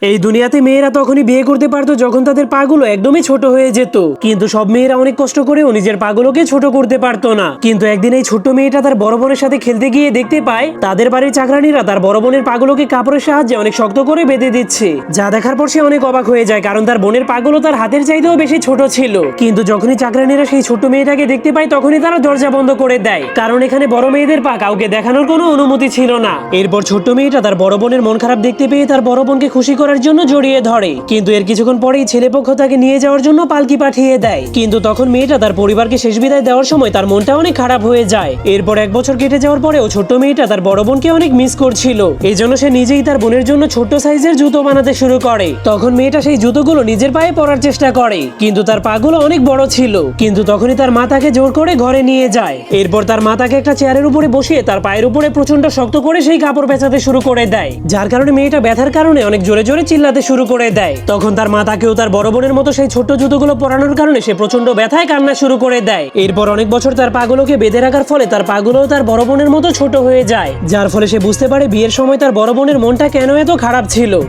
এই দুনিয়াতে মেয়েরা তখনই বিয়ে করতে পারতো যখন তাদের পাগুলো একদমই ছোট হয়ে যেত। কিন্তু সব মেয়েরা অনেক কষ্ট করেও নিজের পাগুলোকে ছোট করতে পারতো না। কিন্তু একদিন এই ছোট্ট মেয়েটা তার বড় বোনের সাথে খেলতে গিয়ে দেখতে পায় তাদের বাড়ির চাকরানীরা তার বড় বোনের পাগুলোকে কাপড়ের সাহায্যে অনেক শক্ত করে বেঁধে দিচ্ছে। যা দেখার পর সে অনেক অবাক হয়ে যায়, কারণ তার বোনের পাগুলো তার হাতের চাইতেও বেশি ছোট ছিল। কিন্তু যখনই চাকরানীরা সেই ছোট্ট মেয়েটাকে দেখতে পায় তখনই তারা দরজা বন্ধ করে দেয়, কারণ এখানে বড় মেয়েদের পা কাউকে দেখানোর কোনো অনুমতি ছিল না। এরপর ছোট্ট মেয়েটা তার বড় বোনের মন খারাপ দেখতে পেয়ে তার বড় বোনকে খুশি করার জন্য জড়িয়ে ধরে। কিন্তু এর কিছুক্ষণ পরেই ছেলেপক্ষ তাকে নিয়ে যাওয়ার জন্য পালকি পাঠিয়ে দেয়। কিন্তু তখন মেয়েটা তার পরিবারকে শেষ বিদায় দেওয়ার সময় তার মনটা অনেক খারাপ হয়ে যায়। এরপর 1 বছর কেটে যাওয়ার পরেও ছোট্ট মেয়েটা তার বড় বোনকে অনেক মিস করছিল। এই জন্য সে নিজেই তার বোনের জন্য ছোট্ট সাইজের জুতো বানাতে শুরু করে। তখন মেয়েটা সেই জুতোগুলো নিজের পায়ে পরার চেষ্টা করে, কিন্তু তার পাগুলো অনেক বড় ছিল। কিন্তু তখনই তার মা তাকে জোর করে ঘরে নিয়ে যায়। এরপর তার মা তাকে একটা চেয়ারের উপরে বসিয়ে তার পায়ের উপরে প্রচন্ড শক্ত করে সেই কাপড় পেঁচাতে শুরু করে দেয়, যার কারণে মেয়েটা ব্যথার কারণে অনেক জোরে জোরে চিল্লাতে শুরু করে দেয়। তখন তার মা তাকেও তার বড় বোনের মতো সেই ছোট্ট জুতোগুলো পরানোর কারণে সে প্রচন্ড ব্যথায় কান্না শুরু করে দেয়। এরপর অনেক বছর তার পাগুলোকে বেঁধে রাখার ফলে তার পাগুলোও তার বড় বোনের মতো ছোট হয়ে যায়, যার ফলে সে বুঝতে পারে বিয়ের সময় তার বড় বোনের মনটা কেন এত খারাপ ছিল।